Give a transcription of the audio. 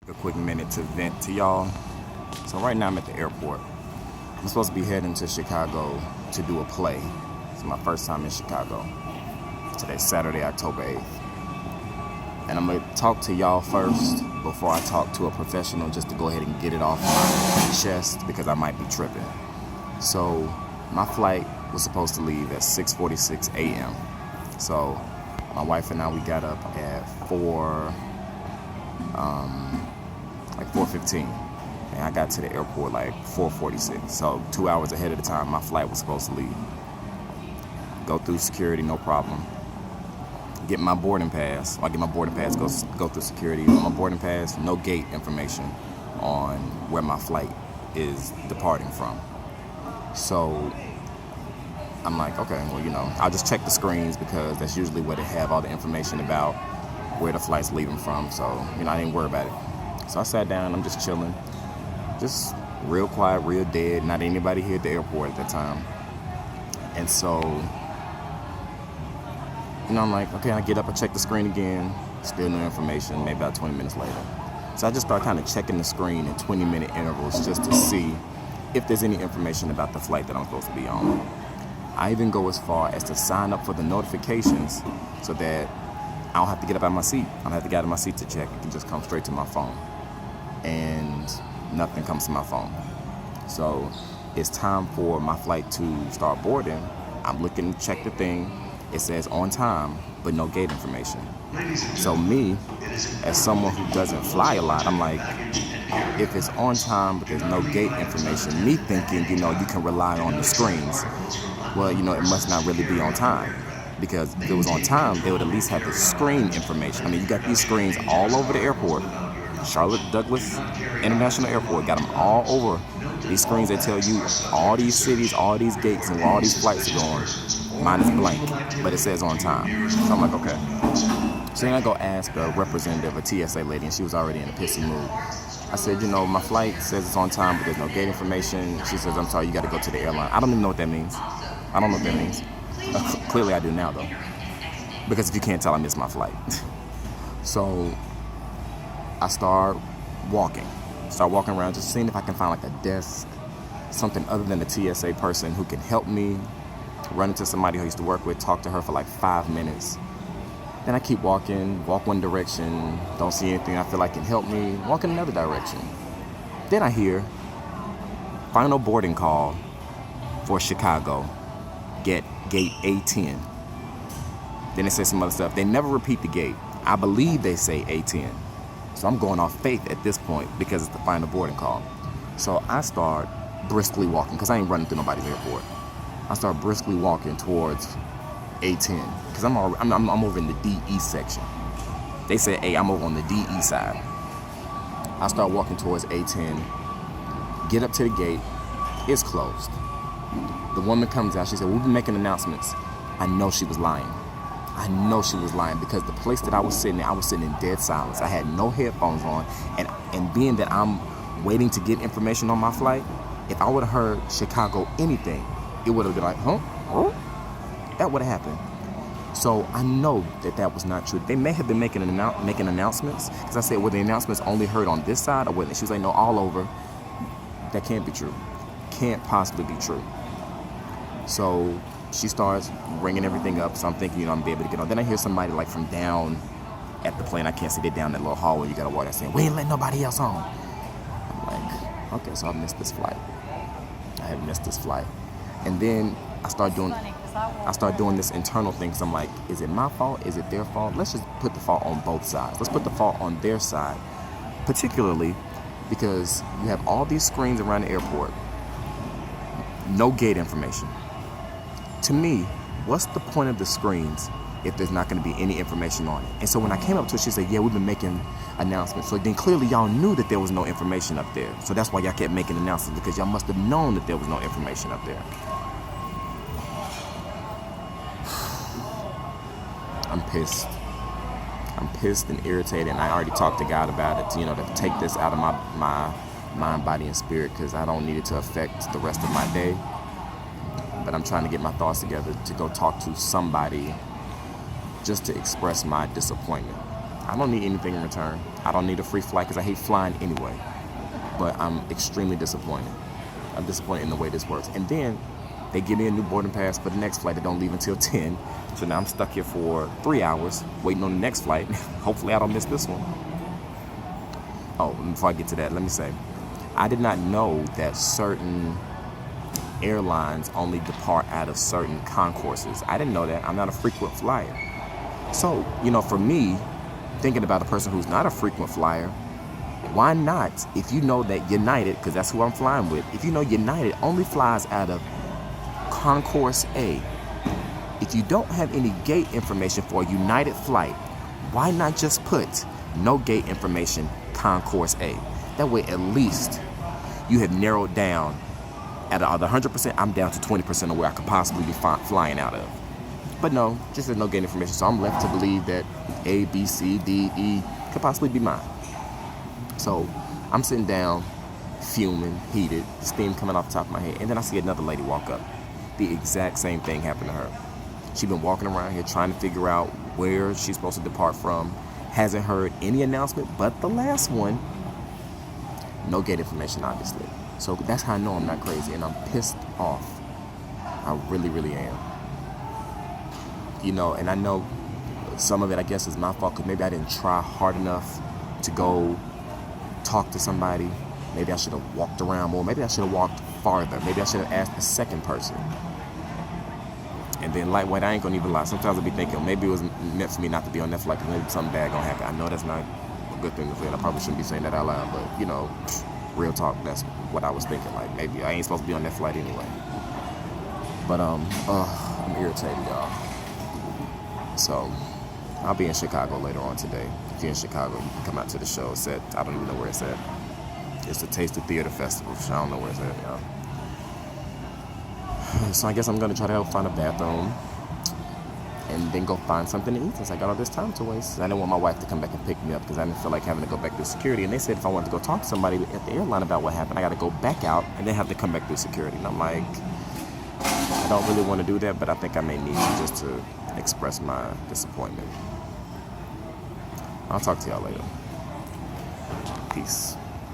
A quick minute to vent to y'all. So right now I'm at the airport. I'm supposed to be heading to Chicago to do a play. It's my first time in Chicago. Today's Saturday, October 8th. And I'm gonna talk to y'all first before I talk to a professional, just to go ahead and get it off my chest because I might be tripping. So my flight was supposed to leave at 6:46 a.m. So my wife and I, we got up at 4:15, and I got to the airport like 4:46. So 2 hours ahead of the time my flight was supposed to leave. Go through security, no problem. Get my boarding pass. I get my boarding pass, go through security. On my boarding pass, no gate information on where my flight is departing from. So I'm like, okay, well, I'll just check the screens because that's usually where they have all the information about where the flight's leaving from. So, I didn't worry about it. So I sat down, I'm just chilling, just real quiet, real dead, not anybody here at the airport at that time. And so, I'm like, okay, I get up, I check the screen again, still no information, maybe about 20 minutes later. So I just start kind of checking the screen in 20-minute intervals just to see if there's any information about the flight that I'm supposed to be on. I even go as far as to sign up for the notifications so that I don't have to get up out of my seat. I don't have to get out of my seat to check. It can just come straight to my phone. And nothing comes to my phone. So it's time for my flight to start boarding. I'm looking to check the thing. It says on time, but no gate information. So me, as someone who doesn't fly a lot, I'm like, if it's on time but there's no gate information, me thinking, you can rely on the screens. Well, it must not really be on time. Because if it was on time, they would at least have the screen information. I mean, you got these screens all over the airport. Charlotte Douglas International Airport got them all over. These screens, they tell you all these cities, all these gates, and where all these flights are going. Mine is blank, but it says on time. So I'm like, okay. So then I go ask a representative, a TSA lady, and she was already in a pissy mood. I said, my flight says it's on time, but there's no gate information. She says, I'm sorry, you got to go to the airline. I don't even know what that means. I don't know what that means. Clearly I do now, though. Because if you can't tell, I missed my flight. So I start walking around, just seeing if I can find like a desk, something other than a TSA person who can help me. Run into somebody who I used to work with, talk to her for like 5 minutes. Then I keep walking, walk one direction, don't see anything I feel like can help me, walk in another direction. Then I hear final boarding call for Chicago, get gate A10. Then it says some other stuff. They never repeat the gate. I believe they say A10. So I'm going off faith at this point because it's the final boarding call. So I start briskly walking because I ain't running through nobody's airport. I start briskly walking towards A10 because I'm over in the DE section. They said A, I'm over on the DE side. I start walking towards A10, get up to the gate, it's closed. The woman comes out, she said, we'll be making announcements. I know she was lying. Because the place that I was sitting in dead silence. I had no headphones on, and being that I'm waiting to get information on my flight, if I would have heard Chicago anything, it would have been like, huh? That would have happened. So I know that was not true. They may have been making announcements, because I said, were the announcements only heard on this side or what? She was like, no, all over. That can't be true. Can't possibly be true. So she starts ringing everything up. So I'm thinking, I'm gonna be able to get on. Then I hear somebody like from down at the plane. I can't see. They're down that little hallway. You gotta walk. They're saying, we ain't letting nobody else on. I'm like, okay, so I missed this flight. And then I start doing this internal thing. So I'm like, is it my fault? Is it their fault? Let's just put the fault on both sides. Let's put the fault on their side, particularly because you have all these screens around the airport, no gate information. To me, what's the point of the screens if there's not going to be any information on it? And so when I came up to her, she said, yeah, we've been making announcements. So then clearly y'all knew that there was no information up there. So that's why y'all kept making announcements, because y'all must have known that there was no information up there. I'm pissed and irritated, and I already talked to God about it, to take this out of my mind, body, and spirit, because I don't need it to affect the rest of my day. But I'm trying to get my thoughts together to go talk to somebody just to express my disappointment. I don't need anything in return. I don't need a free flight because I hate flying anyway. But I'm extremely disappointed. I'm disappointed in the way this works. And then they give me a new boarding pass for the next flight that don't leave until 10. So now I'm stuck here for 3 hours waiting on the next flight. Hopefully I don't miss this one. Oh, and before I get to that, let me say, I did not know that certain airlines only depart out of certain concourses. I didn't know that. I'm not a frequent flyer. So, for me, thinking about a person who's not a frequent flyer, why not, if you know that United, because that's who I'm flying with, if you know United only flies out of Concourse A, if you don't have any gate information for a United flight, why not just put no gate information, Concourse A? That way, at least you have narrowed down. Out of the 100%, I'm down to 20% of where I could possibly be flying out of. But no, just there's no gate information. So I'm left to believe that A, B, C, D, E could possibly be mine. So I'm sitting down, fuming, heated, steam coming off the top of my head. And then I see another lady walk up. The exact same thing happened to her. She's been walking around here trying to figure out where she's supposed to depart from. Hasn't heard any announcement but the last one. No gate information, obviously. So that's how I know I'm not crazy, and I'm pissed off. I really, really am. And I know some of it, I guess, is my fault, because maybe I didn't try hard enough to go talk to somebody. Maybe I should have walked around more. Maybe I should have walked farther. Maybe I should have asked a second person. And then, lightweight, I ain't gonna even lie. Sometimes I be thinking, maybe it was meant for me not to be on that flight, because maybe something bad gonna happen. I know that's not a good thing to say, and I probably shouldn't be saying that out loud, but, real talk, that's what I was thinking. Like, maybe I ain't supposed to be on that flight anyway. But, I'm irritated, y'all. So, I'll be in Chicago later on today. If you're in Chicago, you can come out to the show. It's at, I don't even know where it's at. It's the Taste of Theater Festival. I don't know where it's at, y'all. So I guess I'm going to try to help find a bathroom and then go find something to eat, since I got all this time to waste. I didn't want my wife to come back and pick me up, because I didn't feel like having to go back through security. And they said if I wanted to go talk to somebody at the airline about what happened, I got to go back out and then have to come back through security. And I'm like, I don't really want to do that, but I think I may need to, just to express my disappointment. I'll talk to y'all later. Peace.